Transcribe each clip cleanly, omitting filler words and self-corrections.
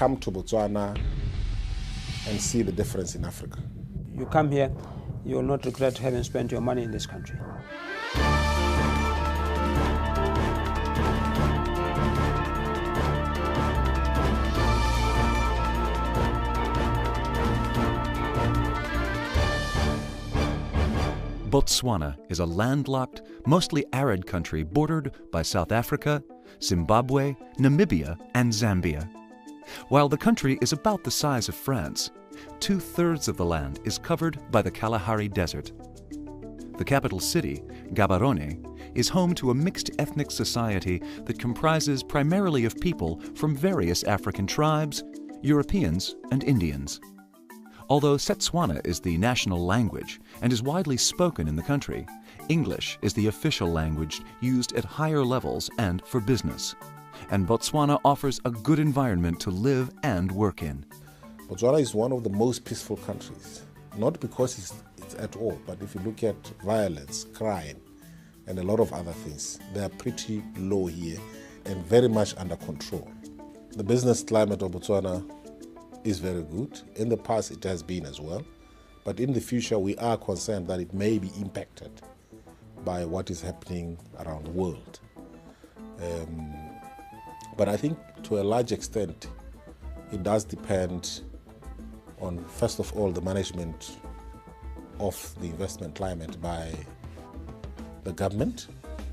come to Botswana and see the difference in Africa. You come here, you will not regret having spent your money in this country. Botswana is a landlocked, mostly arid country bordered by South Africa, Zimbabwe, Namibia, and Zambia. While the country is about the size of France, 2/3 of the land is covered by the Kalahari Desert. The capital city, Gaborone, is home to a mixed ethnic society that comprises primarily of people from various African tribes, Europeans, and Indians. Although Setswana is the national language and is widely spoken in the country, English is the official language used at higher levels and for business. And Botswana offers a good environment to live and work in. Botswana is one of the most peaceful countries, not because it's at all, but if you look at violence, crime, and a lot of other things, they are pretty low here and very much under control. The business climate of Botswana is very good. In the past it has been as well, but in the future we are concerned that it may be impacted by what is happening around the world. But I think to a large extent it does depend on, first of all, the management of the investment climate by the government.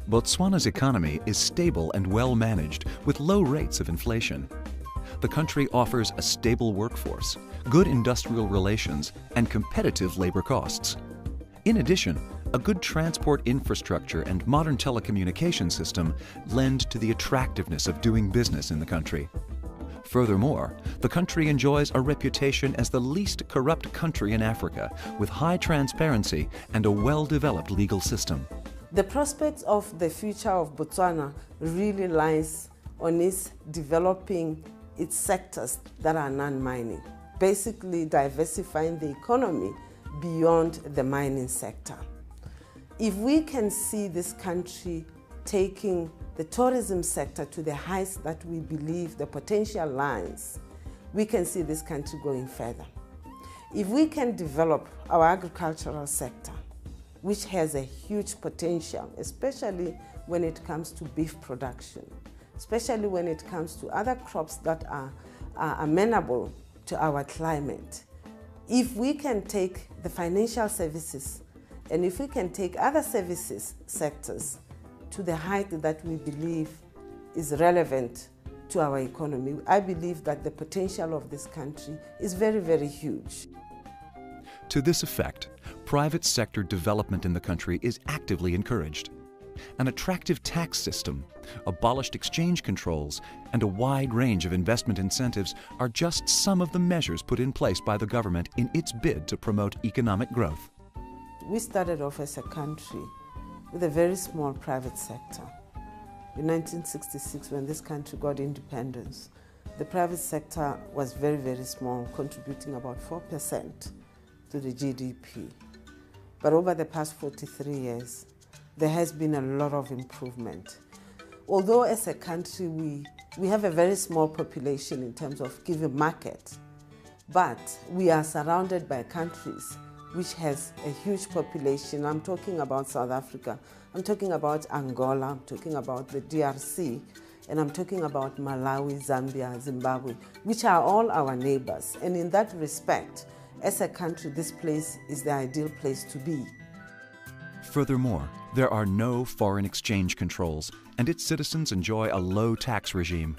Botswana's economy is stable and well managed with low rates of inflation. The country offers a stable workforce, good industrial relations, and competitive labor costs. In addition, a good transport infrastructure and modern telecommunication system lend to the attractiveness of doing business in the country. Furthermore, the country enjoys a reputation as the least corrupt country in Africa, with high transparency and a well-developed legal system. The prospects of the future of Botswana really lies on its developing its sectors that are non-mining, basically diversifying the economy beyond the mining sector. If we can see this country taking the tourism sector to the heights that we believe the potential lies, we can see this country going further. If we can develop our agricultural sector, which has a huge potential, especially when it comes to beef production, especially when it comes to other crops that are amenable to our climate. If we can take the financial services and if we can take other services sectors to the height that we believe is relevant to our economy, I believe that the potential of this country is very, very huge. To this effect, private sector development in the country is actively encouraged. An attractive tax system, abolished exchange controls, and a wide range of investment incentives are just some of the measures put in place by the government in its bid to promote economic growth. We started off as a country with a very small private sector. In 1966, when this country got independence, the private sector was very, very small, contributing about 4% to the GDP. But over the past 43 years, there has been a lot of improvement. Although as a country we have a very small population in terms of given market, but we are surrounded by countries which has a huge population. I'm talking about South Africa, I'm talking about Angola, I'm talking about the DRC, and I'm talking about Malawi, Zambia, Zimbabwe, which are all our neighbors. And in that respect, as a country, this place is the ideal place to be. Furthermore, there are no foreign exchange controls, and its citizens enjoy a low tax regime.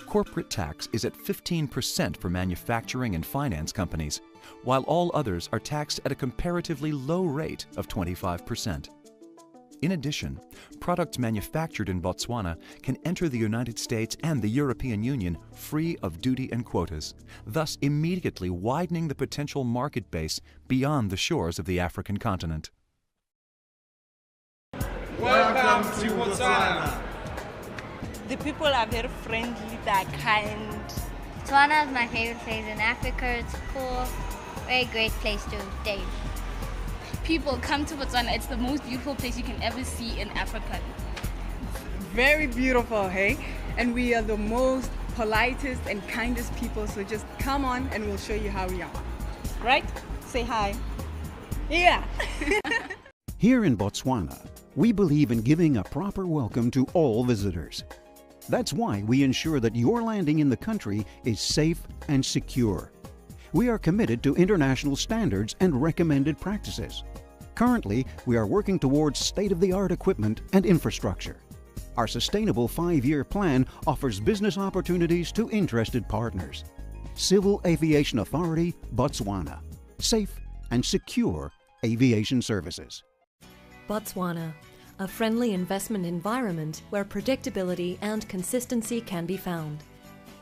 Corporate tax is at 15% for manufacturing and finance companies, while all others are taxed at a comparatively low rate of 25%. In addition, products manufactured in Botswana can enter the United States and the European Union free of duty and quotas, thus immediately widening the potential market base beyond the shores of the African continent. Welcome to Botswana. The people are very friendly, they're kind. Botswana is my favorite place in Africa. It's cool, very great place to stay. People come to Botswana. It's the most beautiful place you can ever see in Africa. Very beautiful, hey? And we are the most politest and kindest people, so just come on and we'll show you how we are. Right? Say hi. Yeah. Here in Botswana, we believe in giving a proper welcome to all visitors. That's why we ensure that your landing in the country is safe and secure. We are committed to international standards and recommended practices. Currently, we are working towards state-of-the-art equipment and infrastructure. Our sustainable 5-year plan offers business opportunities to interested partners. Civil Aviation Authority, Botswana. Safe and secure aviation services. Botswana, a friendly investment environment where predictability and consistency can be found.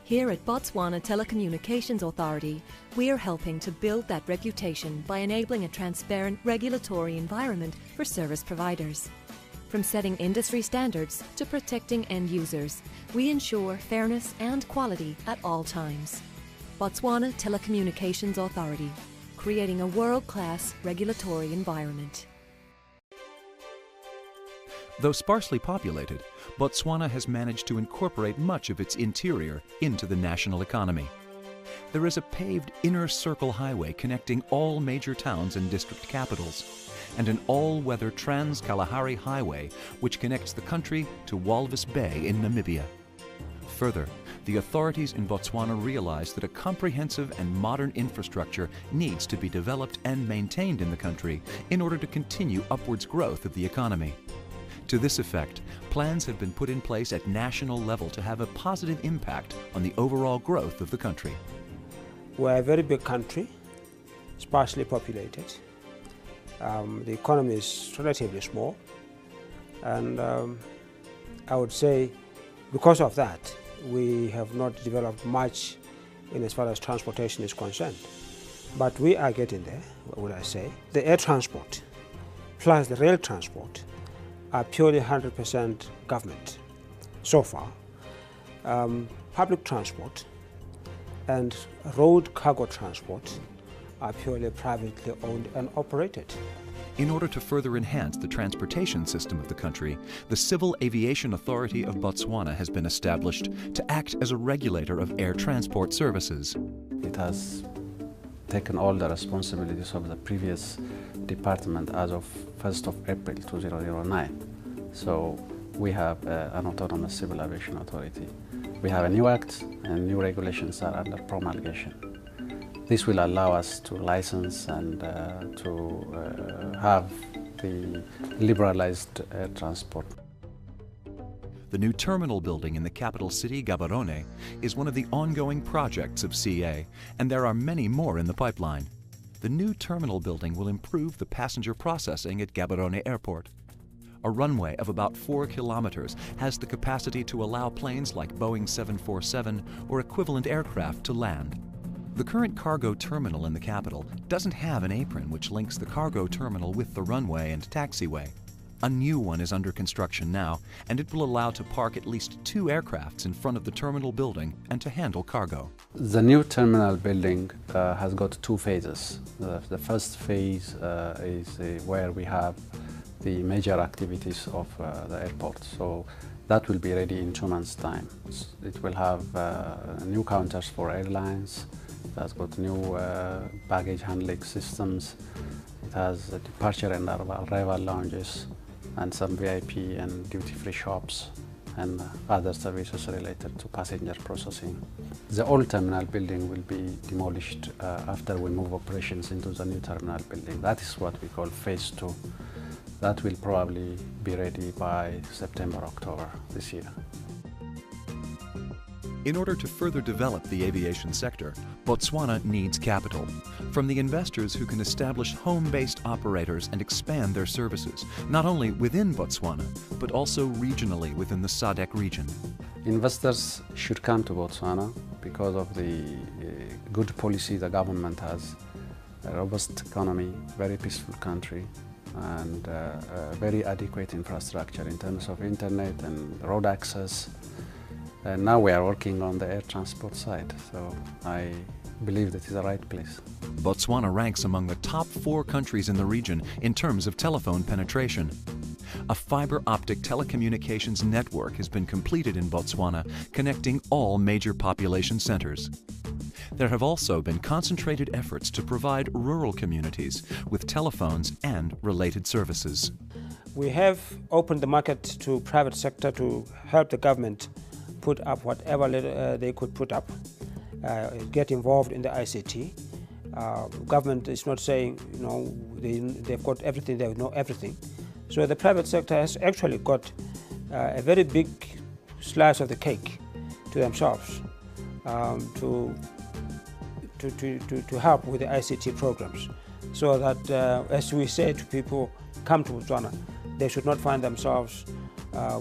Here at Botswana Telecommunications Authority, we are helping to build that reputation by enabling a transparent regulatory environment for service providers. From setting industry standards to protecting end users, we ensure fairness and quality at all times. Botswana Telecommunications Authority, creating a world-class regulatory environment. Though sparsely populated, Botswana has managed to incorporate much of its interior into the national economy. There is a paved inner circle highway connecting all major towns and district capitals, and an all-weather Trans-Kalahari Highway which connects the country to Walvis Bay in Namibia. Further, the authorities in Botswana realize that a comprehensive and modern infrastructure needs to be developed and maintained in the country in order to continue upwards growth of the economy. To this effect, plans have been put in place at national level to have a positive impact on the overall growth of the country. We're a very big country, sparsely populated. The economy is relatively small, and I would say because of that, we have not developed much in as far as transportation is concerned. But we are getting there, what would I say. The air transport plus the rail transport are purely 100% government so far. Public transport and road cargo transport are purely privately owned and operated. In order to further enhance the transportation system of the country, the Civil Aviation Authority of Botswana has been established to act as a regulator of air transport services. It has taken all the responsibilities of the previous department as of 1st of April 2009. So we have an autonomous civil aviation authority. We have a new act and new regulations are under promulgation. This will allow us to license and to have the liberalized air transport. The new terminal building in the capital city, Gaborone, is one of the ongoing projects of CA, and there are many more in the pipeline. The new terminal building will improve the passenger processing at Gaborone Airport. A runway of about 4 kilometers has the capacity to allow planes like Boeing 747 or equivalent aircraft to land. The current cargo terminal in the capital doesn't have an apron which links the cargo terminal with the runway and taxiway. A new one is under construction now, and it will allow to park at least 2 aircrafts in front of the terminal building and to handle cargo. The new terminal building has got 2 phases. The first phase is where we have the major activities of the airport. So that will be ready in 2 months' time. It will have new counters for airlines. It has got new baggage handling systems. It has departure and arrival lounges and some VIP and duty-free shops and other services related to passenger processing. The old terminal building will be demolished after we move operations into the new terminal building. That is what we call phase 2. That will probably be ready by September, October this year. In order to further develop the aviation sector, Botswana needs capital from the investors who can establish home-based operators and expand their services, not only within Botswana, but also regionally within the SADC region. Investors should come to Botswana because of the good policy the government has, a robust economy, very peaceful country, and very adequate infrastructure in terms of internet and road access. And now we are working on the air transport side, so I believe that is the right place. Botswana ranks among the top 4 countries in the region in terms of telephone penetration. A fiber optic telecommunications network has been completed in Botswana, connecting all major population centers. There have also been concentrated efforts to provide rural communities with telephones and related services. We have opened the market to private sector to help the government put up whatever they could put up, get involved in the ICT. Government is not saying, you know, they've got everything, they know everything. So the private sector has actually got a very big slice of the cake to themselves to help with the ICT programs, so that as we say to people, come to Botswana, they should not find themselves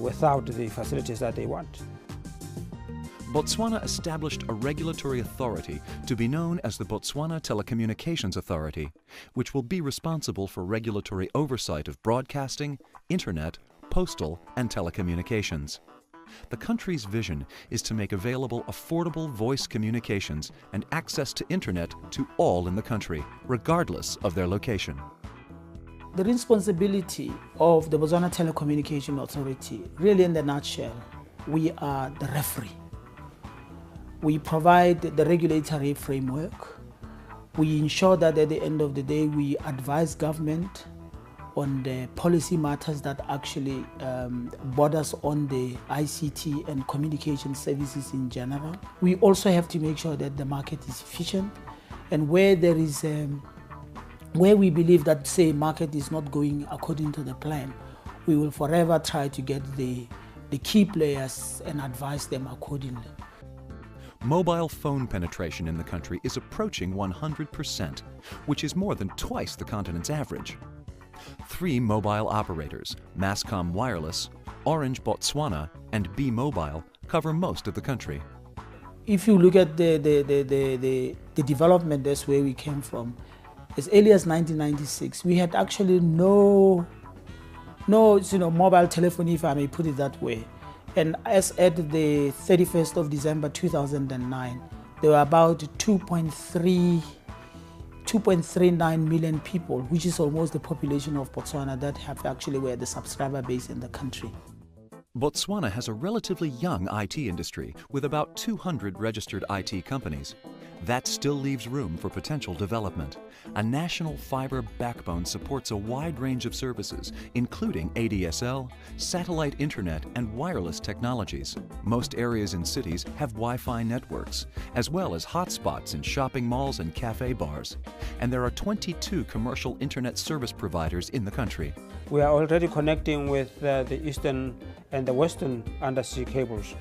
without the facilities that they want. Botswana established a regulatory authority to be known as the Botswana Telecommunications Authority, which will be responsible for regulatory oversight of broadcasting, internet, postal, and telecommunications. The country's vision is to make available affordable voice communications and access to internet to all in the country, regardless of their location. The responsibility of the Botswana Telecommunication Authority, really in the nutshell, we are the referee. We provide the regulatory framework. We ensure that at the end of the day we advise government on the policy matters that actually borders on the ICT and communication services in general. We also have to make sure that the market is efficient, and where there is where we believe that, say, market is not going according to the plan, we will forever try to get the key players and advise them accordingly. Mobile phone penetration in the country is approaching 100%, which is more than twice the continent's average. 3 mobile operators, Mascom Wireless, Orange Botswana, and B Mobile, cover most of the country. If you look at the development, that's where we came from. As early as 1996, we had actually no mobile telephony, if I may put it that way. And as at the 31st of December 2009, there were about 2.39 million people, which is almost the population of Botswana, that have actually were the subscriber base in the country. Botswana has a relatively young IT industry with about 200 registered IT companies. That still leaves room for potential development. A national fiber backbone supports a wide range of services, including ADSL, satellite internet, and wireless technologies. Most areas in cities have Wi-Fi networks, as well as hotspots in shopping malls and cafe bars. And there are 22 commercial internet service providers in the country. We are already connecting with the eastern and the western undersea cables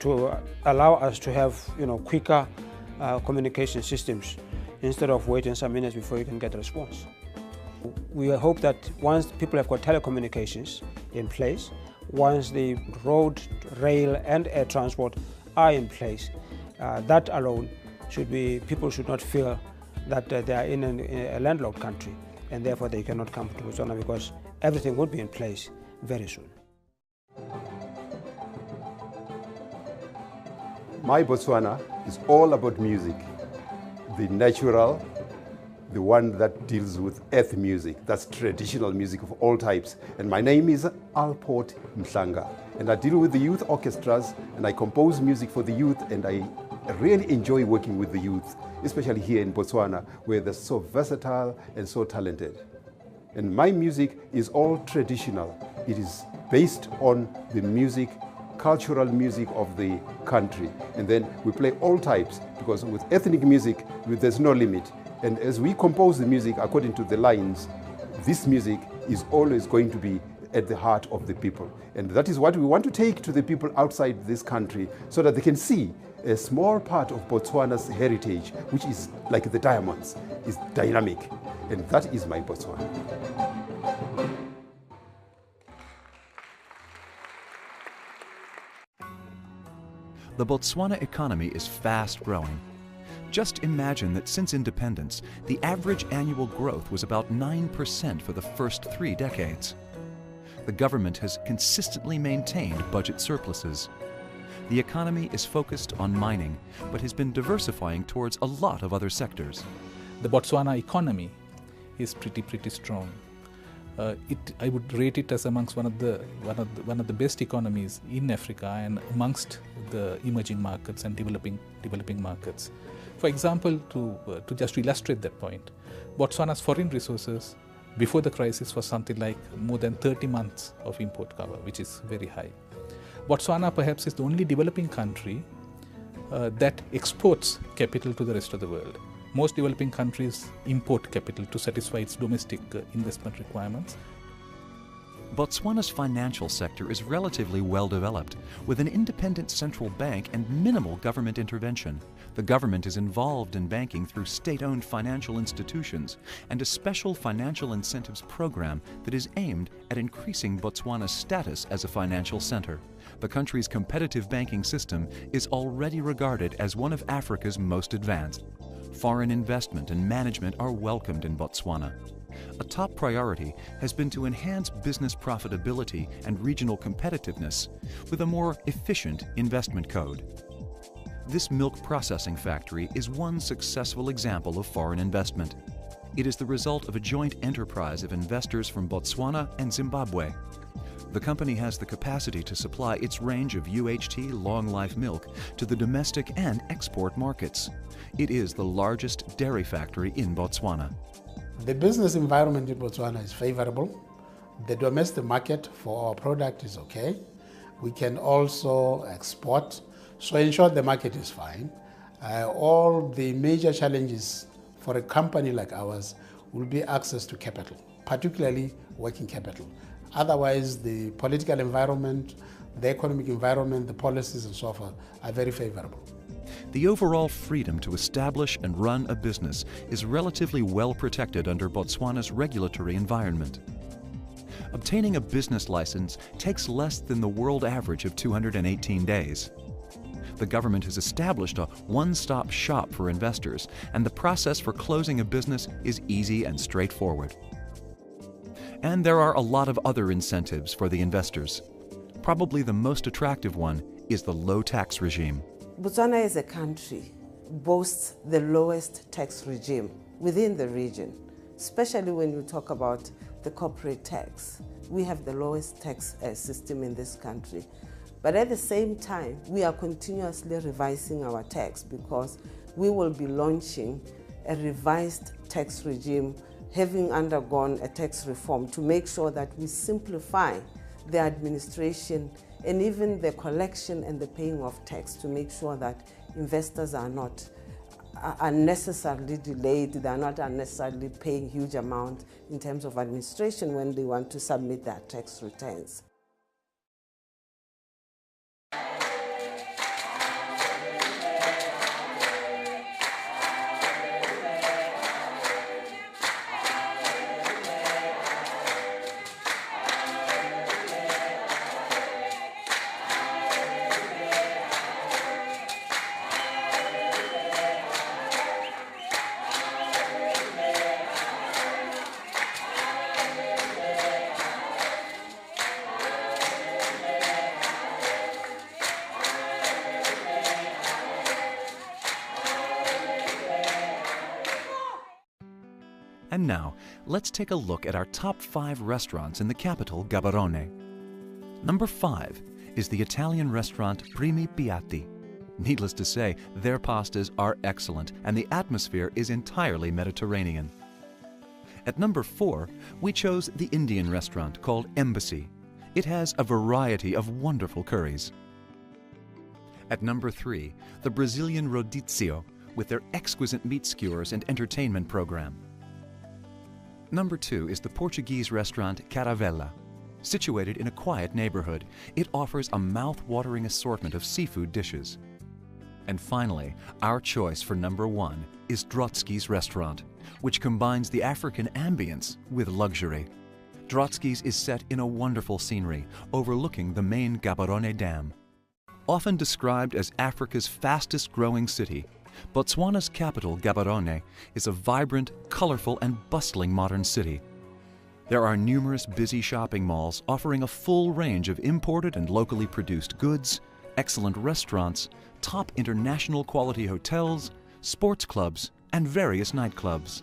to allow us to have, quicker communication systems instead of waiting some minutes before you can get a response. We hope that once people have got telecommunications in place, once the road, rail and air transport are in place, that alone people should not feel that they are in a landlocked country and therefore they cannot come to Botswana, because everything would be in place very soon. My Botswana is all about music, the natural, the one that deals with earth music, that's traditional music of all types. And my name is Alport Mhlanga, and I deal with the youth orchestras, and I compose music for the youth, and I really enjoy working with the youth, especially here in Botswana, where they're so versatile and so talented. And my music is all traditional. It is based on the music, cultural music of the country. And then we play all types, because with ethnic music, there's no limit. And as we compose the music according to the lines, this music is always going to be at the heart of the people. And that is what we want to take to the people outside this country, so that they can see a small part of Botswana's heritage, which is like the diamonds, is dynamic. And that is my Botswana. The Botswana economy is fast growing. Just imagine that since independence, the average annual growth was about 9% for the first 3 decades. The government has consistently maintained budget surpluses. The economy is focused on mining, but has been diversifying towards a lot of other sectors. The Botswana economy is pretty strong. I would rate it as amongst one of the best economies in Africa and amongst the emerging markets and developing markets. For example, to just illustrate that point, Botswana's foreign resources before the crisis was something like more than 30 months of import cover, which is very high. Botswana perhaps is the only developing country that exports capital to the rest of the world. Most developing countries import capital to satisfy its domestic investment requirements. Botswana's financial sector is relatively well developed, with an independent central bank and minimal government intervention. The government is involved in banking through state-owned financial institutions and a special financial incentives program that is aimed at increasing Botswana's status as a financial center. The country's competitive banking system is already regarded as one of Africa's most advanced. Foreign investment and management are welcomed in Botswana. A top priority has been to enhance business profitability and regional competitiveness with a more efficient investment code. This milk processing factory is one successful example of foreign investment. It is the result of a joint enterprise of investors from Botswana and Zimbabwe. The company has the capacity to supply its range of UHT long-life milk to the domestic and export markets. It is the largest dairy factory in Botswana. The business environment in Botswana is favorable. The domestic market for our product is okay. We can also export. So in short, the market is fine. All the major challenges for a company like ours will be access to capital, particularly working capital. Otherwise, the political environment, the economic environment, the policies and so forth are very favorable. The overall freedom to establish and run a business is relatively well protected under Botswana's regulatory environment. Obtaining a business license takes less than the world average of 218 days. The government has established a one-stop shop for investors, and the process for closing a business is easy and straightforward. And there are a lot of other incentives for the investors. Probably the most attractive one is the low tax regime. Botswana as a country boasts the lowest tax regime within the region, especially when you talk about the corporate tax. We have the lowest tax system in this country. But at the same time, we are continuously revising our tax because we will be launching a revised tax regime, having undergone a tax reform, to make sure that we simplify the administration and even the collection and the paying of tax, to make sure that investors are not unnecessarily delayed, they are not unnecessarily paying huge amount in terms of administration when they want to submit their tax returns. And now, let's take a look at our top 5 restaurants in the capital, Gaborone. Number 5 is the Italian restaurant Primi Piatti. Needless to say, their pastas are excellent and the atmosphere is entirely Mediterranean. At number 4, we chose the Indian restaurant called Embassy. It has a variety of wonderful curries. At number 3, the Brazilian Rodizio, with their exquisite meat skewers and entertainment program. Number 2 is the Portuguese restaurant Caravella. Situated in a quiet neighborhood, it offers a mouth-watering assortment of seafood dishes. And finally, our choice for number 1 is Drotsky's restaurant, which combines the African ambience with luxury. Drotsky's is set in a wonderful scenery overlooking the main Gaborone Dam. Often described as Africa's fastest-growing city, Botswana's capital, Gaborone, is a vibrant, colorful, and bustling modern city. There are numerous busy shopping malls offering a full range of imported and locally produced goods, excellent restaurants, top international quality hotels, sports clubs, and various nightclubs.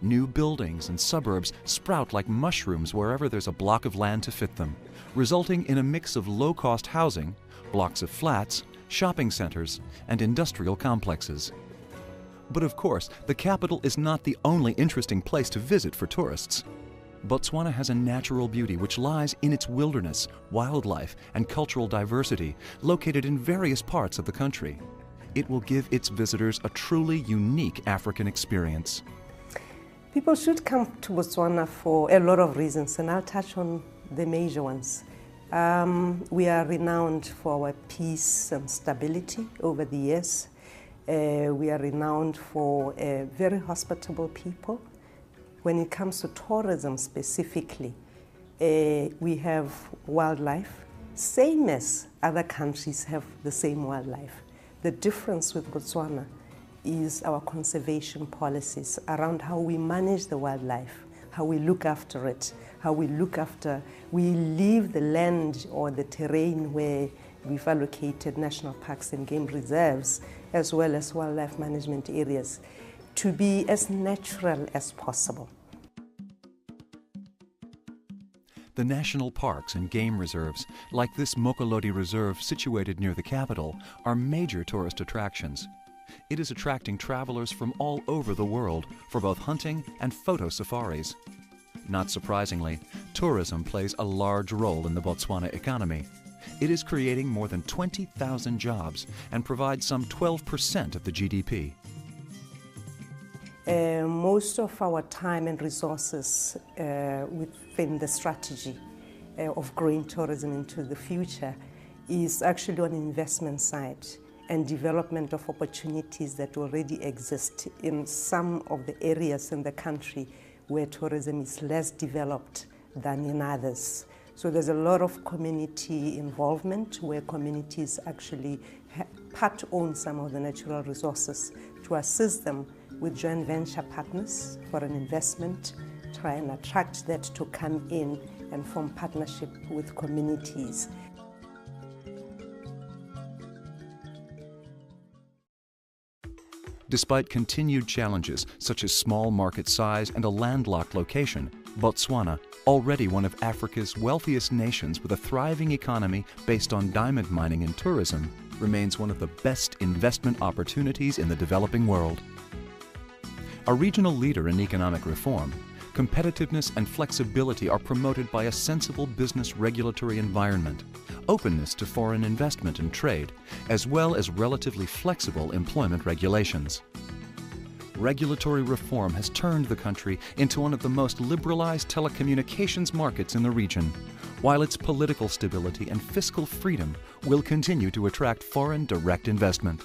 New buildings and suburbs sprout like mushrooms wherever there's a block of land to fit them, resulting in a mix of low-cost housing, blocks of flats, shopping centers, and industrial complexes. But of course, the capital is not the only interesting place to visit for tourists. Botswana has a natural beauty which lies in its wilderness, wildlife, and cultural diversity located in various parts of the country. It will give its visitors a truly unique African experience. People should come to Botswana for a lot of reasons, and I'll touch on the major ones. We are renowned for our peace and stability over the years. We are renowned for very hospitable people. When it comes to tourism specifically, we have wildlife, same as other countries have the same wildlife. The difference with Botswana is our conservation policies around how we manage the wildlife, how we look after it, how we leave the land or the terrain where we've allocated national parks and game reserves, as well as wildlife management areas, to be as natural as possible. The national parks and game reserves, like this Mokolodi Reserve situated near the capital, are major tourist attractions. It is attracting travelers from all over the world for both hunting and photo safaris. Not surprisingly, tourism plays a large role in the Botswana economy. It is creating more than 20,000 jobs and provides some 12% of the GDP. Most of our time and resources within the strategy of growing tourism into the future is actually on the investment side and development of opportunities that already exist in some of the areas in the country where tourism is less developed than in others. So there's a lot of community involvement where communities actually part own some of the natural resources to assist them with joint venture partners for an investment, try and attract that to come in and form partnership with communities. Despite continued challenges such as small market size and a landlocked location, Botswana, already one of Africa's wealthiest nations with a thriving economy based on diamond mining and tourism, remains one of the best investment opportunities in the developing world. A regional leader in economic reform, competitiveness and flexibility are promoted by a sensible business regulatory environment, openness to foreign investment and trade, as well as relatively flexible employment regulations. Regulatory reform has turned the country into one of the most liberalized telecommunications markets in the region, while its political stability and fiscal freedom will continue to attract foreign direct investment.